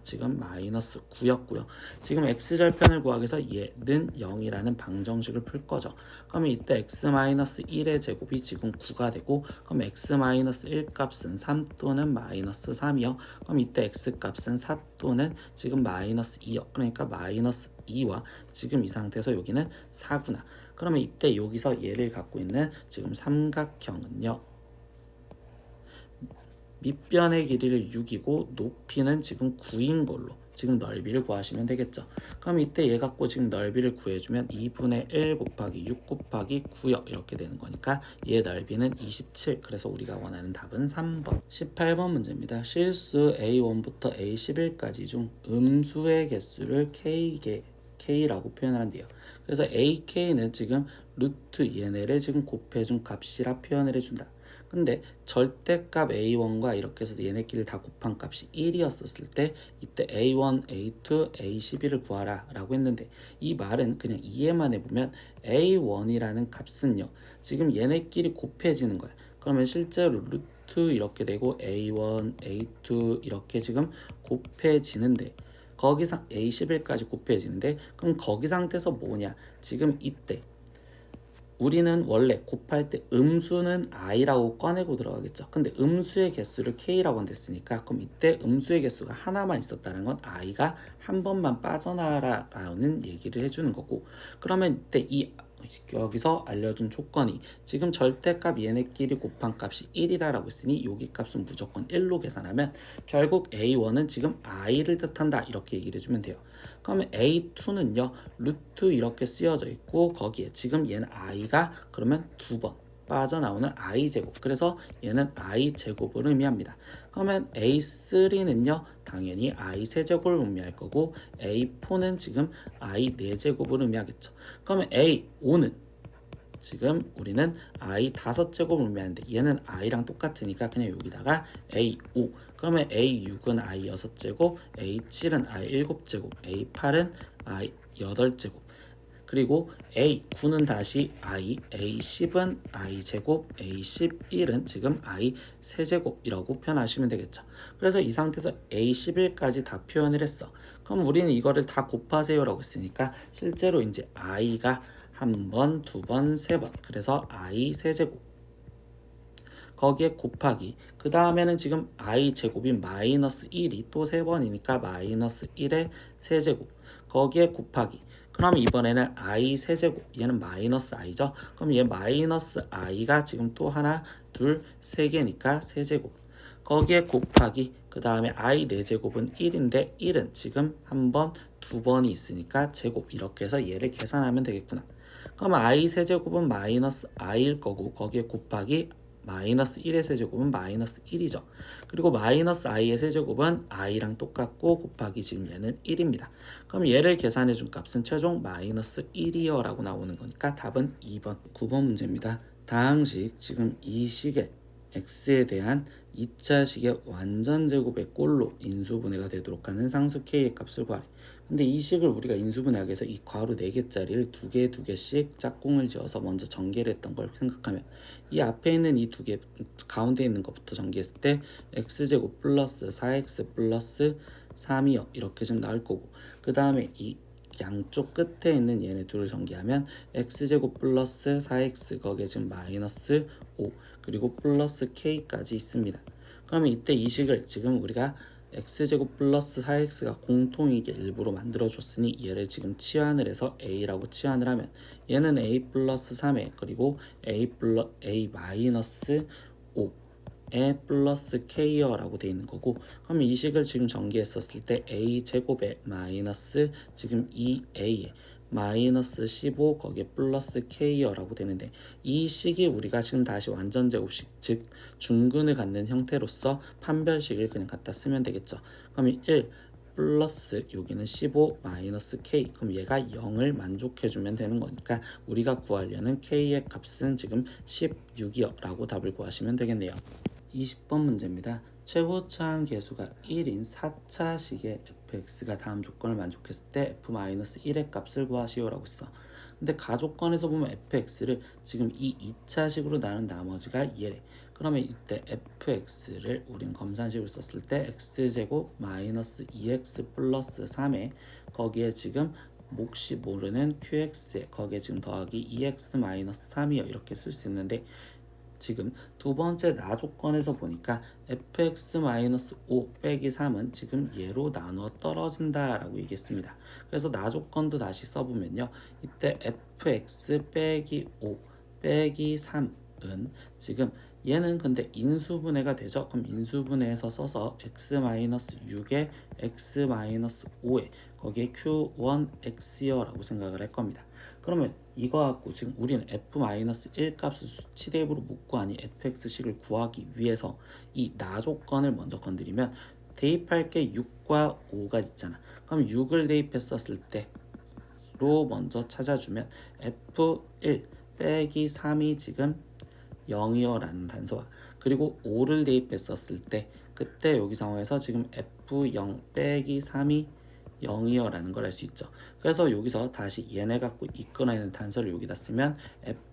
[SPEAKER 1] 지금 마이너스 9였고요. 지금 x절편을 구하기 위해서 얘는 0이라는 방정식을 풀 거죠. 그러면 이때 x-1의 제곱이 지금 9가 되고, 그럼 x-1 값은 3 또는 마이너스 3이요. 그럼 이때 x 값은 4 또는 지금 마이너스 2요. 그러니까 마이너스 2와 지금 이 상태에서 여기는 4구나. 그러면 이때 여기서 얘를 갖고 있는 지금 삼각형은요, 밑변의 길이를 6이고 높이는 지금 9인 걸로 지금 넓이를 구하시면 되겠죠. 그럼 이때 얘 갖고 지금 넓이를 구해주면 2분의 1 곱하기 6 곱하기 9요 이렇게 되는 거니까 얘 넓이는 27. 그래서 우리가 원하는 답은 3번. 18번 문제입니다. 실수 A1부터 A11까지 중 음수의 개수를 K라고 표현을 한대요. 그래서 AK는 지금 루트 얘네를 지금 곱해준 값이라 표현을 해준다. 근데 절대값 A1과 이렇게 해서 얘네끼리 다 곱한 값이 1이었을 때 이때 A1, A2, A11을 구하라 라고 했는데, 이 말은 그냥 이해만 해보면 A1이라는 값은요 지금 얘네끼리 곱해지는 거야. 그러면 실제로 루트 이렇게 되고 A1, A2 이렇게 지금 곱해지는데, 거기서 A11까지 곱해지는데, 그럼 거기 상태에서 뭐냐, 지금 이때 우리는 원래 곱할 때 음수는 i라고 꺼내고 들어가겠죠. 근데 음수의 개수를 k라고 한댔으니까, 그럼 이때 음수의 개수가 하나만 있었다는 건 i가 한 번만 빠져나라라는 얘기를 해주는 거고, 그러면 이때 여기서 알려준 조건이 지금 절대값 얘네끼리 곱한 값이 1이다라고 했으니 여기 값은 무조건 1로 계산하면 결국 A1은 지금 i를 뜻한다 이렇게 얘기를 해주면 돼요. 그러면 A2는요 루트 이렇게 쓰여져 있고, 거기에 지금 얘는 i가 그러면 2번 빠져나오는 i제곱, 그래서 얘는 i제곱을 의미합니다. 그러면 A3는요 당연히 i 세제곱을 의미할 거고, A4는 지금 i 4제곱을 의미하겠죠. 그러면 A5는 지금 우리는 i 5제곱을 의미하는데 얘는 i랑 똑같으니까 그냥 여기다가 A5, 그러면 A6은 i 6제곱, A7은 i 7제곱, A8은 i 8제곱, 그리고 A9는 다시 i, A10은 i 제곱, A11은 지금 i 세제곱이라고 표현하시면 되겠죠. 그래서 이 상태에서 A11까지 다 표현을 했어. 그럼 우리는 이거를 다 곱하세요 라고 했으니까 실제로 이제 i가 한 번, 두 번, 세 번, 그래서 i 세제곱, 거기에 곱하기, 그 다음에는 지금 i 제곱인 마이너스 1이 또 세 번이니까 마이너스 1의 세제곱, 거기에 곱하기, 그럼 이번에는 i 세제곱, 얘는 마이너스 i죠. 그럼 얘 마이너스 i가 지금 또 하나, 둘, 세 개니까 세제곱, 거기에 곱하기, 그 다음에 i 4제곱은 1인데 1은 지금 한 번, 두 번이 있으니까 제곱, 이렇게 해서 얘를 계산하면 되겠구나. 그럼 i 세제곱은 마이너스 i일 거고, 거기에 곱하기 마이너스 1의 세제곱은 마이너스 1이죠. 그리고 마이너스 i의 세제곱은 i랑 똑같고 곱하기 지금 얘는 1입니다. 그럼 얘를 계산해 준 값은 최종 마이너스 1이요 라고 나오는 거니까 답은 2번. 9번 문제입니다. 다항식, 지금 이 식의 x에 대한 2차식의 완전제곱의 꼴로 인수분해가 되도록 하는 상수 k의 값을 구하래. 근데 이 식을 우리가 인수분해하기 위해서 이 괄호 4개짜리를 2개씩 짝꿍을 지어서 먼저 전개를 했던 걸 생각하면, 이 앞에 있는 이 2개, 가운데 있는 것부터 전개했을 때 x제곱 플러스 4x 플러스 3이요 이렇게 좀 나올 거고, 그 다음에 이 양쪽 끝에 있는 얘네 둘을 전개하면 x제곱 플러스 4x, 거기에 지금 마이너스 5, 그리고 플러스 k까지 있습니다. 그러면 이때 이 식을 지금 우리가 x제곱 플러스 4x가 공통이게 일부러 만들어줬으니 얘를 지금 치환을 해서 a라고 치환을 하면 얘는 a 플러스 3에 그리고 a 마이너스 5에 플러스 k여라고 돼 있는 거고, 그럼 이 식을 지금 전개했었을 때 a 제곱에 마이너스 지금 2a에 마이너스 15 거기에 플러스 k여라고 되는데, 이 식이 우리가 지금 다시 완전제곱식, 즉 중근을 갖는 형태로서 판별식을 그냥 갖다 쓰면 되겠죠. 그러면 1 플러스 여기는 15 마이너스 k. 그럼 얘가 0을 만족해주면 되는 거니까 우리가 구하려는 k의 값은 지금 16이요 라고 답을 구하시면 되겠네요. 20번 문제입니다. 최고차항 계수가 1인 4차식의 fx가 다음 조건을 만족했을 때 f-1의 값을 구하시오라고 했어. 근데 가조건에서 보면 fx를 지금 이 2차식으로 나눈 나머지가 얘래. 그러면 이때 fx를 우린 검산식으로 썼을 때 x제곱 마이너스 2x 플러스 3에 거기에 지금 몫이 모르는 qx에 거기에 지금 더하기 2x 마이너스 3이요 이렇게 쓸 수 있는데 지금 두 번째 나 조건에서 보니까 fx-5 빼기 3은 지금 얘로 나눠 떨어진다 라고 얘기했습니다. 그래서 나 조건도 다시 써보면요. 이때 fx 빼기 5 빼기 3은 지금 얘는 근데 인수분해가 되죠. 그럼 인수분해해서 써서 x-6에 x-5에 거기에 q1x여 라고 생각을 할 겁니다. 그러면 이거 갖고 지금 우리는 f-1 값을 수치 대입으로 못 구하니 fx식을 구하기 위해서 이 나 조건을 먼저 건드리면 대입할 게 6과 5가 있잖아. 그럼 6을 대입했었을 때로 먼저 찾아주면 f1 빼기 3이 지금 0이요 라는 단서와 그리고 5를 대입했었을 때 그때 여기 상황에서 지금 f0 빼기 3이 0이요 라는 걸 알 수 있죠. 그래서 여기서 다시 얘네 갖고 이끌어내는 단서를 여기다 쓰면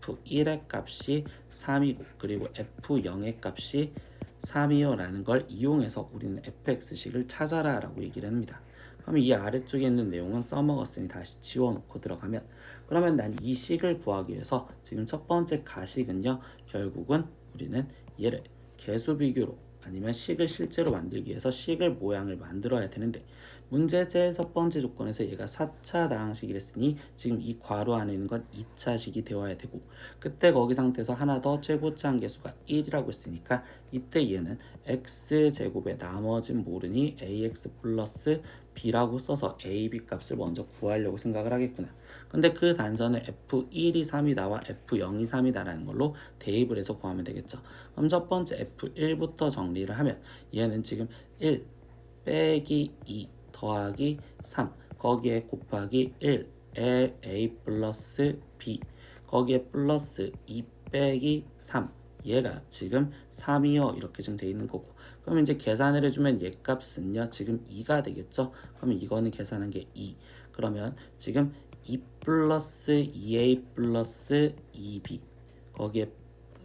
[SPEAKER 1] f1의 값이 3이고 그리고 f0의 값이 3이요 라는 걸 이용해서 우리는 fx식을 찾아라 라고 얘기를 합니다. 그러면 이 아래쪽에 있는 내용은 써먹었으니 다시 지워놓고 들어가면 그러면 난 이 식을 구하기 위해서 지금 첫 번째 가식은요 결국은 우리는 얘를 계수 비교로 아니면 식을 실제로 만들기 위해서 식을 모양을 만들어야 되는데 문제 제일 첫 번째 조건에서 얘가 4차 다항식이랬으니 지금 이 괄호 안에 있는 건 2차식이 되어야 되고 그때 거기 상태에서 하나 더 최고차항 계수가 1이라고 했으니까 이때 얘는 x제곱의 나머진 모르니 ax 플러스 b라고 써서 a, b 값을 먼저 구하려고 생각을 하겠구나. 근데 그 단서는 f1이 3이다와 f0이 3이다라는 걸로 대입을 해서 구하면 되겠죠. 그럼 첫 번째 f1부터 정리를 하면 얘는 지금 1 빼기 2 더하기 3 거기에 곱하기 1에 a 플러스 b 거기에 플러스 2 빼기 3 얘가 지금 3이요 이렇게 지금 돼 있는 거고 그럼 이제 계산을 해주면 얘 값은요 지금 2가 되겠죠. 그러면 이거는 계산한 게 2 그러면 지금 2 플러스 2a 플러스 2b 거기에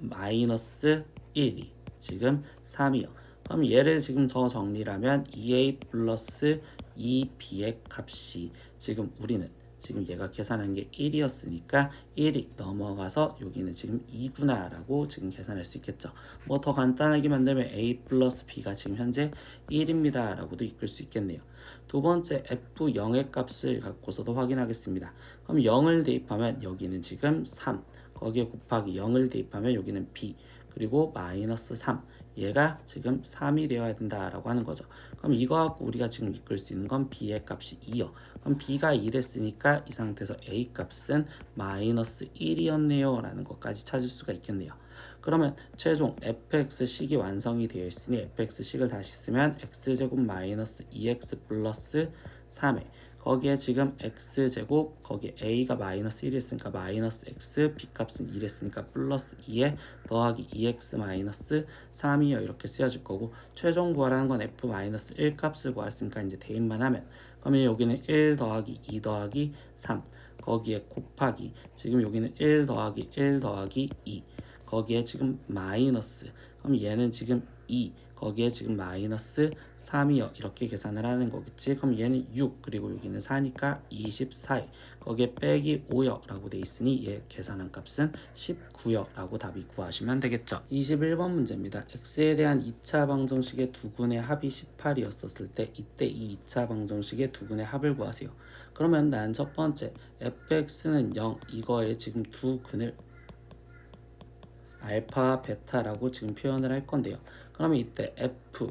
[SPEAKER 1] 마이너스 1이 지금 3이요. 그럼 얘를 지금 더 정리를 하면 2a 플러스 2b의 값이 지금 우리는 지금 얘가 계산한 게 1이었으니까 1이 넘어가서 여기는 지금 2구나 라고 지금 계산할 수 있겠죠. 뭐 더 간단하게 만들면 a 플러스 b가 지금 현재 1입니다 라고도 이끌 수 있겠네요. 두 번째 f0의 값을 갖고서도 확인하겠습니다. 그럼 0을 대입하면 여기는 지금 3 거기에 곱하기 0을 대입하면 여기는 b 그리고 마이너스 3 얘가 지금 3이 되어야 된다라고 하는 거죠. 그럼 이거 갖고 우리가 지금 이끌 수 있는 건 b의 값이 2요. 그럼 b가 2랬으니까 이 상태에서 a 값은 마이너스 1이었네요 라는 것까지 찾을 수가 있겠네요. 그러면 최종 fx식이 완성이 되어 있으니 fx식을 다시 쓰면 x제곱 마이너스 2x 플러스 3에 거기에 지금 x제곱 거기에 a가 마이너스 1이었으니까 마이너스 x b값은 1이었으니까 플러스 2에 더하기 2x 마이너스 3이요 이렇게 쓰여질 거고 최종 구하라는 건 f 마이너스 1 값을 구했으니까 이제 대입만 하면 그러면 여기는 1 더하기 2 더하기 3 거기에 곱하기 지금 여기는 1 더하기 1 더하기 2 거기에 지금 마이너스 그럼 얘는 지금 2 거기에 지금 마이너스 3이요 이렇게 계산을 하는 거겠지. 그럼 얘는 6 그리고 여기는 4니까 24에 거기에 빼기 5요 라고 돼 있으니 얘 계산한 값은 19요 라고 답이 구하시면 되겠죠. 21번 문제입니다. x에 대한 2차 방정식의 두근의 합이 18이었을 때 이때 이 2차 방정식의 두근의 합을 구하세요. 그러면 난 첫 번째 fx는 0 이거에 지금 두 근을 알파, 베타라고 지금 표현을 할 건데요. 그러면 이때 f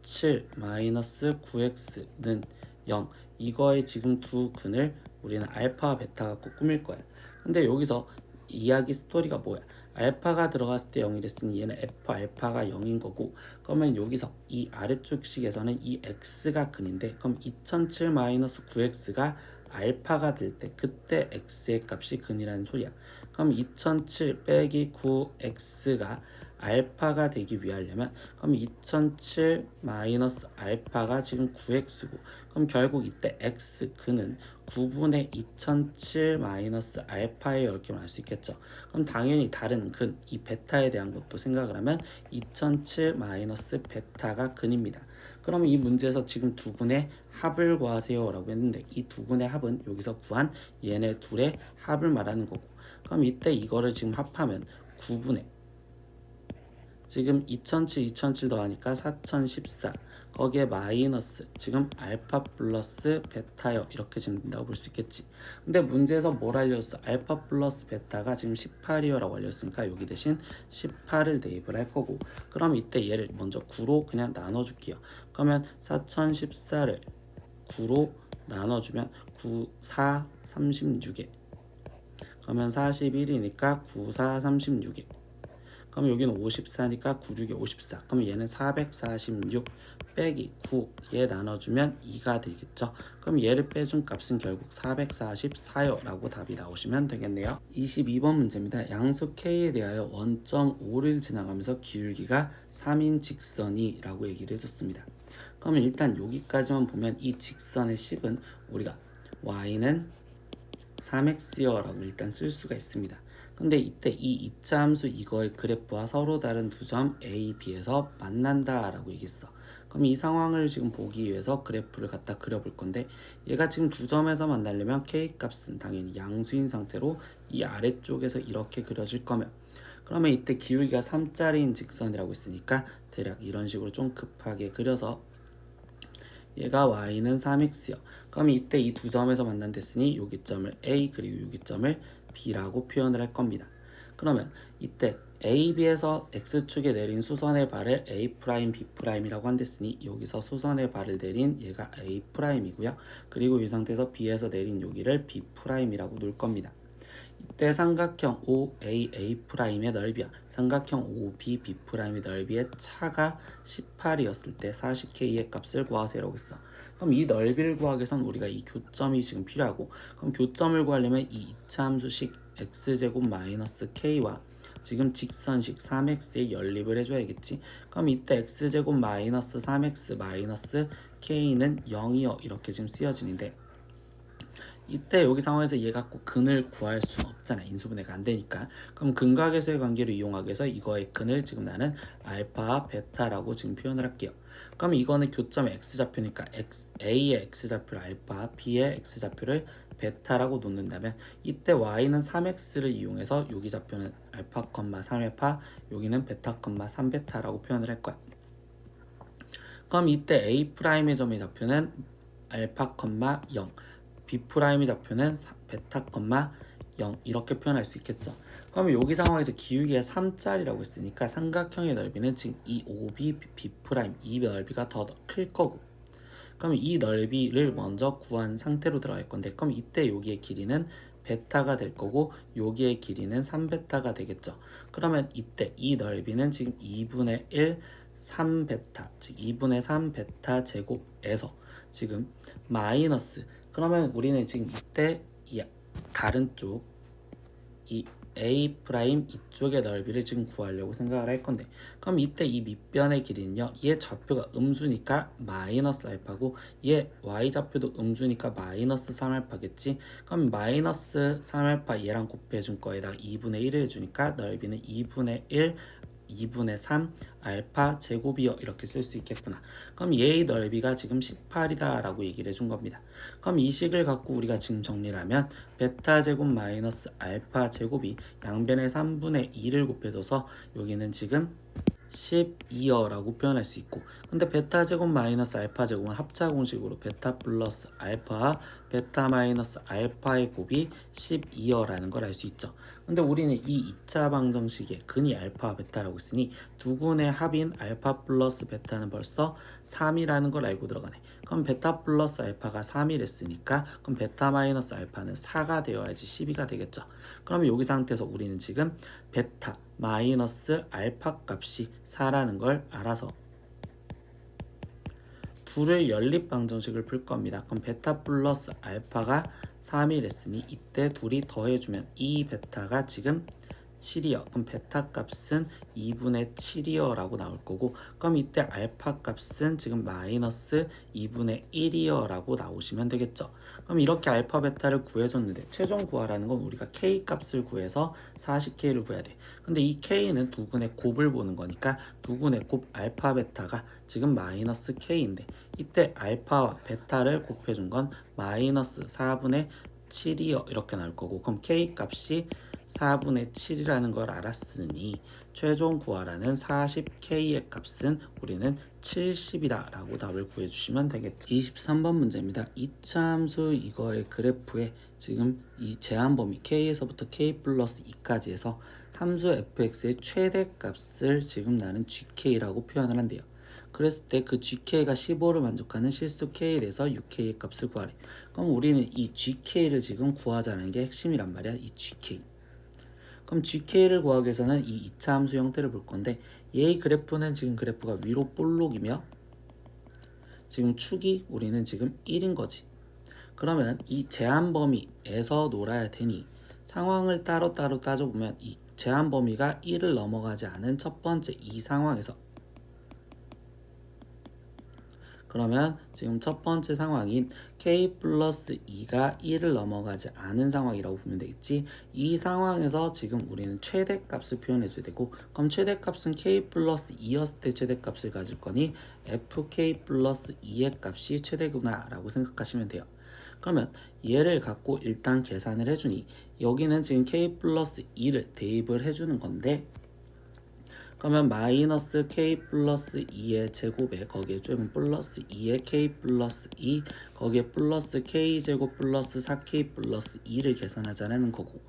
[SPEAKER 1] 2007-9x는 0 이거의 지금 두 근을 우리는 알파, 베타 갖고 꾸밀 거예요. 근데 여기서 이야기 스토리가 뭐야? 알파가 들어갔을 때 0이랬으니 얘는 f 알파가 0인 거고, 그러면 여기서 이 아래쪽 식에서는 이 x가 근인데, 그럼 2007-9x가 알파가 될 때 그때 x의 값이 근이라는 소리야. 그럼 2007 빼기 9x가 알파가 되기 위하려면, 그럼 2007 마이너스 알파가 지금 9x고, 그럼 결국 이때 x 근은 9분의 2007 마이너스 알파에 이렇게 알 수 있겠죠. 그럼 당연히 다른 근, 이 베타에 대한 것도 생각을 하면 2007 마이너스 베타가 근입니다. 그러면 이 문제에서 지금 두 분의 합을 구하세요 라고 했는데, 이 두 분의 합은 여기서 구한 얘네 둘의 합을 말하는 거고, 그럼 이때 이거를 지금 합하면 9분의 지금 2007 더하니까 4014, 거기에 마이너스 지금 알파 플러스 베타요, 이렇게 적는다고 볼 수 있겠지. 근데 문제에서 뭘 알려줬어? 알파 플러스 베타가 지금 18이요 라고 알려줬으니까 여기 대신 18을 대입을 할 거고, 그럼 이때 얘를 먼저 9로 그냥 나눠줄게요. 그러면 4014를 9로 나눠주면 9, 4, 36에, 그러면 41이니까 9, 4, 36에, 그럼 여기는 54니까 9, 6에 54. 그럼 얘는 446 빼기 9에 나눠주면 2가 되겠죠. 그럼 얘를 빼준 값은 결국 444요 라고 답이 나오시면 되겠네요. 22번 문제입니다. 양수 K에 대하여 원점5를 지나가면서 기울기가 3인 직선이 라고 얘기를 해줬습니다. 그러면 일단 여기까지만 보면 이 직선의 식은 우리가 y는 3x요 라고 일단 쓸 수가 있습니다. 근데 이때 이 이차 함수 이거의 그래프와 서로 다른 두 점 A, B에서 만난다 라고 얘기했어. 그럼 이 상황을 지금 보기 위해서 그래프를 갖다 그려볼 건데, 얘가 지금 두 점에서 만나려면 K 값은 당연히 양수인 상태로 이 아래쪽에서 이렇게 그려질 거면, 그러면 이때 기울기가 3짜리인 직선이라고 했으니까 대략 이런 식으로 좀 급하게 그려서 얘가 y는 3x요. 그럼 이때 이 두 점에서 만난댔으니 여기 점을 A 그리고 여기 점을 B라고 표현을 할 겁니다. 그러면 이때 A, B에서 X축에 내린 수선의 발을 A', B'이라고 한댔으니 여기서 수선의 발을 내린 얘가 A'이고요. 그리고 이 상태에서 B에서 내린 여기를 B'이라고 놓을 겁니다. 이때 삼각형 OAA'의 넓이와 삼각형 OBB'의 넓이의 차가 18이었을 때 40K의 값을 구하세요라고 했어. 그럼 이 넓이를 구하기 위해선 우리가 이 교점이 지금 필요하고, 그럼 교점을 구하려면 이 이차 함수식 x제곱 마이너스 k와 지금 직선식 3x의 연립을 해줘야겠지. 그럼 이때 x제곱 마이너스 3x 마이너스 k는 0이요 이렇게 지금 쓰여지는데, 이때 여기 상황에서 얘 갖고 근을 구할 수는 없잖아. 인수분해가 안 되니까. 그럼 근각에서의 관계를 이용하기 위해서 이거의 근을 지금 나는 알파, 베타라고 지금 표현을 할게요. 그럼 이거는 교점의 x좌표니까 A의 x좌표를 알파, B의 x좌표를 베타라고 놓는다면, 이때 y는 3x를 이용해서 여기 좌표는 알파, 3알파, 여기는 베타, 3베타라고 표현을 할 거야. 그럼 이때 A'의 점의 좌표는 알파, 0, B'의 좌표는 베타, 0 이렇게 표현할 수 있겠죠. 그러면 여기 상황에서 기울기가 3짜리라고 했으니까 삼각형의 넓이는 지금 이 OB, B', 이 넓이가 더 클 거고, 그럼 이 넓이를 먼저 구한 상태로 들어갈 건데, 그럼 이때 여기의 길이는 베타가 될 거고 여기의 길이는 3베타가 되겠죠. 그러면 이때 이 넓이는 지금 2분의 1 3베타, 즉 2분의 3베타 제곱에서 지금 마이너스, 그러면 우리는 지금 이때 이 다른 쪽 이 A' 이쪽의 넓이를 지금 구하려고 생각을 할 건데, 그럼 이때 이 밑변의 길이는요, 얘 좌표가 음수니까 마이너스 알파고 얘 y좌표도 음수니까 마이너스 3알파겠지. 그럼 마이너스 3알파 얘랑 곱해준 거에다가 2분의 1을 해주니까 넓이는 2분의 1 2분의 3 알파 제곱이요 이렇게 쓸 수 있겠구나. 그럼 얘의 넓이가 지금 18이다 라고 얘기를 해준 겁니다. 그럼 이 식을 갖고 우리가 지금 정리를 하면 베타 제곱 마이너스 알파 제곱이 양변에 3분의 2를 곱해줘서 여기는 지금 12여 라고 표현할 수 있고, 근데 베타 제곱 마이너스 알파 제곱은 합차 공식으로 베타 플러스 알파 베타 마이너스 알파의 곱이 12여 라는 걸 알 수 있죠. 근데 우리는 이 2차 방정식에 근이 알파와 베타라고 있으니 두 군의 합인 알파 플러스 베타는 벌써 3이라는 걸 알고 들어가네. 그럼 베타 플러스 알파가 3이랬으니까 그럼 베타 마이너스 알파는 4가 되어야지 12가 되겠죠. 그러면 여기 상태에서 우리는 지금 베타 마이너스 알파 값이 4라는 걸 알아서 둘의 연립 방정식을 풀 겁니다. 그럼 베타 플러스 알파가 3이랬으니 이때 둘이 더해주면 이 베타가 지금 7이요. 그럼 베타 값은 2분의 7이요 라고 나올 거고, 그럼 이때 알파 값은 지금 마이너스 2분의 1이요 라고 나오시면 되겠죠. 그럼 이렇게 알파 베타를 구해줬는데 최종 구하라는 건 우리가 k 값을 구해서 40k를 구해야 돼. 근데 이 k는 두 군의 곱을 보는 거니까 두 군의 곱 알파 베타가 지금 마이너스 k인데 이때 알파와 베타를 곱해준 건 마이너스 4분의 7이요 이렇게 나올 거고, 그럼 k 값이 4분의 7이라는 걸 알았으니 최종 구하라는 40k의 값은 우리는 70이다 라고 답을 구해주시면 되겠죠. 23번 문제입니다. 2차 함수 이거의 그래프에 지금 이 제한 범위 k에서부터 k 플러스 2까지 해서 함수 fx의 최대값을 지금 나는 gk라고 표현을 한대요. 그랬을 때 그 gk가 15를 만족하는 실수 k에 대해서 6k의 값을 구하래. 그럼 우리는 이 gk를 지금 구하자는 게 핵심이란 말이야. 이 gk. 그럼 gk를 구하기 위해서는 이 2차 함수 형태를 볼 건데, 얘의 그래프는 지금 그래프가 위로 볼록이며 지금 축이 우리는 지금 1인 거지. 그러면 이 제한 범위에서 놀아야 되니 상황을 따로따로 따져보면 이 제한 범위가 1을 넘어가지 않은 첫 번째 이 상황에서, 그러면 지금 첫 번째 상황인 k 플러스 2가 1을 넘어가지 않은 상황이라고 보면 되겠지. 이 상황에서 지금 우리는 최대값을 표현해줘야 되고, 그럼 최대값은 k 플러스 2였을 때 최대값을 가질 거니 fk 플러스 2의 값이 최대구나 라고 생각하시면 돼요. 그러면 얘를 갖고 일단 계산을 해주니 여기는 지금 k 플러스 2를 대입을 해주는 건데, 그러면 마이너스 k 플러스 2의 제곱에 거기에 좀 플러스 2의 k 플러스 2 거기에 플러스 k 제곱 플러스 4k 플러스 2를 계산하자는 거고,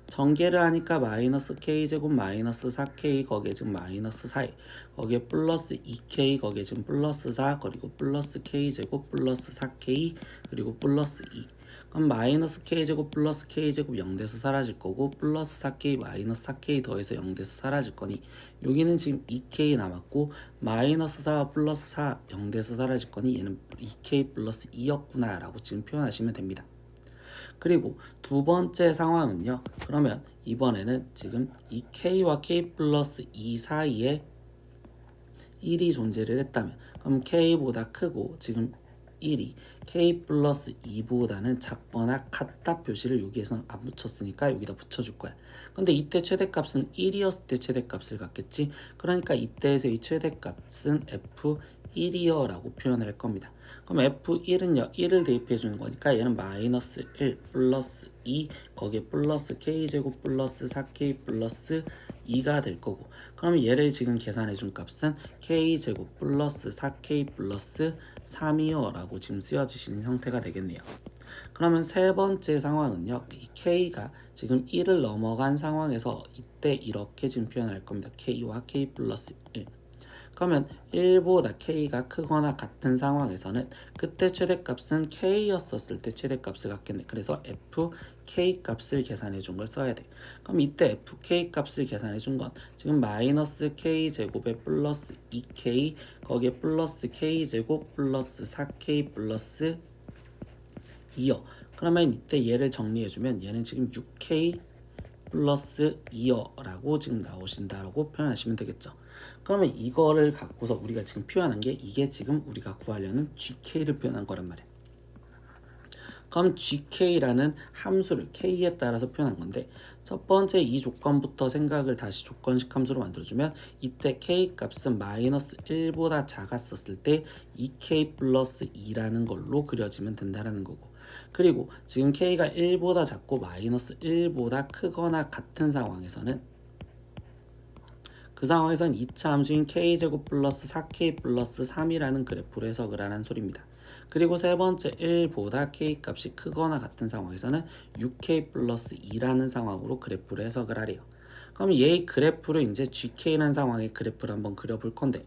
[SPEAKER 1] 전개를 하니까 마이너스 k 제곱 마이너스 4k 거기에 지금 마이너스 4 거기에 플러스 2k 거기에 지금 플러스 4 그리고 플러스 k 제곱 플러스 4k 그리고 플러스 2. 그럼 마이너스 k 제곱 플러스 k 제곱 0돼서 사라질 거고, 플러스 4k 마이너스 4k 더해서 0돼서 사라질 거니 여기는 지금 2k 남았고, 마이너스 4와 플러스 4 0돼서 사라질 거니 얘는 2k 플러스 2였구나 라고 지금 표현하시면 됩니다. 그리고 두 번째 상황은요, 그러면 이번에는 지금 이 k와 k 플러스 2 사이에 1이 존재를 했다면, 그럼 k보다 크고 지금 1이 k 플러스 2보다는 작거나 같다 표시를 여기에서는 안 붙였으니까 여기다 붙여줄 거야. 근데 이때 최대값은 1이었을 때 최대값을 갖겠지. 그러니까 이때에서 이 최대값은 f1이요 라고 표현을 할 겁니다. 그럼 f1은요 1을 대입해 주는 거니까 얘는 마이너스 1 플러스 2 거기에 플러스 k제곱 플러스 4k 플러스 2가 될 거고, 그러면 얘를 지금 계산해 준 값은 k제곱 플러스 4k 플러스 3이요 라고 지금 쓰여지시는 형태가 되겠네요. 그러면 세 번째 상황은요, 이 k가 지금 1을 넘어간 상황에서 이때 이렇게 지금 표현할 겁니다. k와 k 플러스 1. 그러면 1보다 k가 크거나 같은 상황에서는 그때 최대값은 k였었을 때 최대값을 갖겠네. 그래서 fk 값을 계산해 준 걸 써야 돼. 그럼 이때 fk 값을 계산해 준 건 지금 마이너스 k 제곱에 플러스 2k 거기에 플러스 k 제곱 플러스 4k 플러스 2요. 그러면 이때 얘를 정리해 주면 얘는 지금 6k 플러스 2요 라고 지금 나오신다라고 표현하시면 되겠죠. 그러면 이거를 갖고서 우리가 지금 표현한 게 이게 지금 우리가 구하려는 gk를 표현한 거란 말이야. 그럼 gk라는 함수를 k에 따라서 표현한 건데, 첫 번째 이 조건부터 생각을 다시 조건식 함수로 만들어주면 이때 k 값은 마이너스 1보다 작았었을 때 2k 플러스 2라는 걸로 그려지면 된다는 거고, 그리고 지금 k가 1보다 작고 마이너스 1보다 크거나 같은 상황에서는 그 상황에서는 2차 함수인 k제곱 플러스 4k 플러스 3이라는 그래프로 해석을 하는 소리입니다. 그리고 세 번째 1보다 k 값이 크거나 같은 상황에서는 6k 플러스 2라는 상황으로 그래프를 해석을 하래요. 그럼 얘의 그래프를 이제 gk라는 상황의 그래프를 한번 그려볼 건데,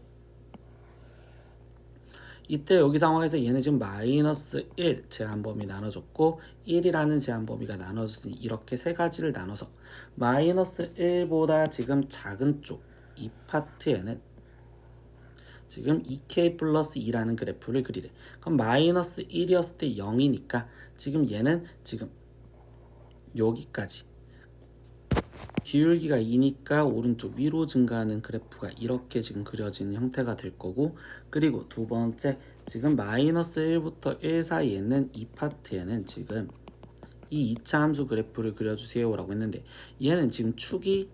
[SPEAKER 1] 이때 여기 상황에서 얘는 지금 마이너스 1 제한범위 나눠졌고 1이라는 제한범위가 나눠졌으니 이렇게 세 가지를 나눠서 마이너스 1보다 지금 작은 쪽 이 파트에는 지금 2k 플러스 2라는 그래프를 그리래. 그럼 마이너스 1이었을 때 0이니까 지금 얘는 지금 여기까지 기울기가 2니까 오른쪽 위로 증가하는 그래프가 이렇게 지금 그려지는 형태가 될 거고, 그리고 두 번째 지금 마이너스 1부터 1 사이에는 이 파트에는 지금 이 2차 함수 그래프를 그려주세요 라고 했는데 얘는 지금 축이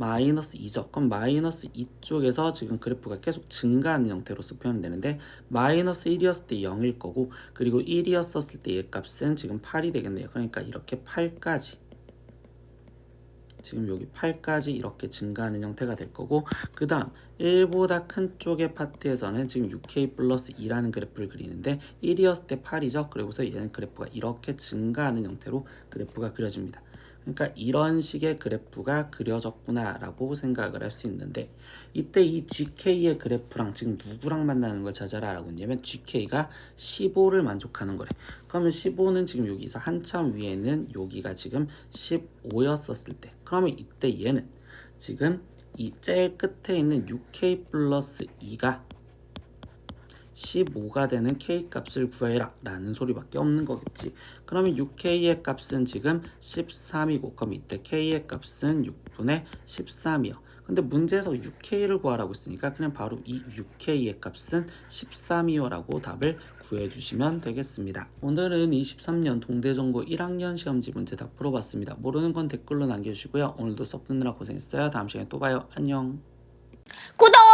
[SPEAKER 1] 마이너스 2죠. 그럼 마이너스 2쪽에서 지금 그래프가 계속 증가하는 형태로서 표현되는데 마이너스 1이었을 때 0일 거고, 그리고 1이었을 때 얘 값은 지금 8이 되겠네요. 그러니까 이렇게 8까지 지금 여기 8까지 이렇게 증가하는 형태가 될 거고, 그 다음 1보다 큰 쪽의 파트에서는 지금 6k 플러스 2라는 그래프를 그리는데 1이었을 때 8이죠. 그리고서 얘는 그래프가 이렇게 증가하는 형태로 그래프가 그려집니다. 그러니까 이런 식의 그래프가 그려졌구나 라고 생각을 할 수 있는데, 이때 이 GK의 그래프랑 지금 누구랑 만나는 걸 찾아라 라고 했냐면 GK가 15를 만족하는 거래. 그러면 15는 지금 여기서 한참 위에는 여기가 지금 15였었을 때, 그러면 이때 얘는 지금 이 제일 끝에 있는 6k 플러스 2가 15가 되는 k 값을 구해라 라는 소리밖에 없는 거겠지. 그러면 6k의 값은 지금 13이고, 그럼 이때 k의 값은 6분의 13이요. 근데 문제에서 6k를 구하라고 했으니까 그냥 바로 이 6k의 값은 13이요 라고 답을 구해주시면 되겠습니다. 오늘은 23년 동대전고 1학년 시험지 문제 다 풀어봤습니다. 모르는 건 댓글로 남겨주시고요. 오늘도 수업 듣느라 고생했어요. 다음 시간에 또 봐요. 안녕.
[SPEAKER 2] 구독!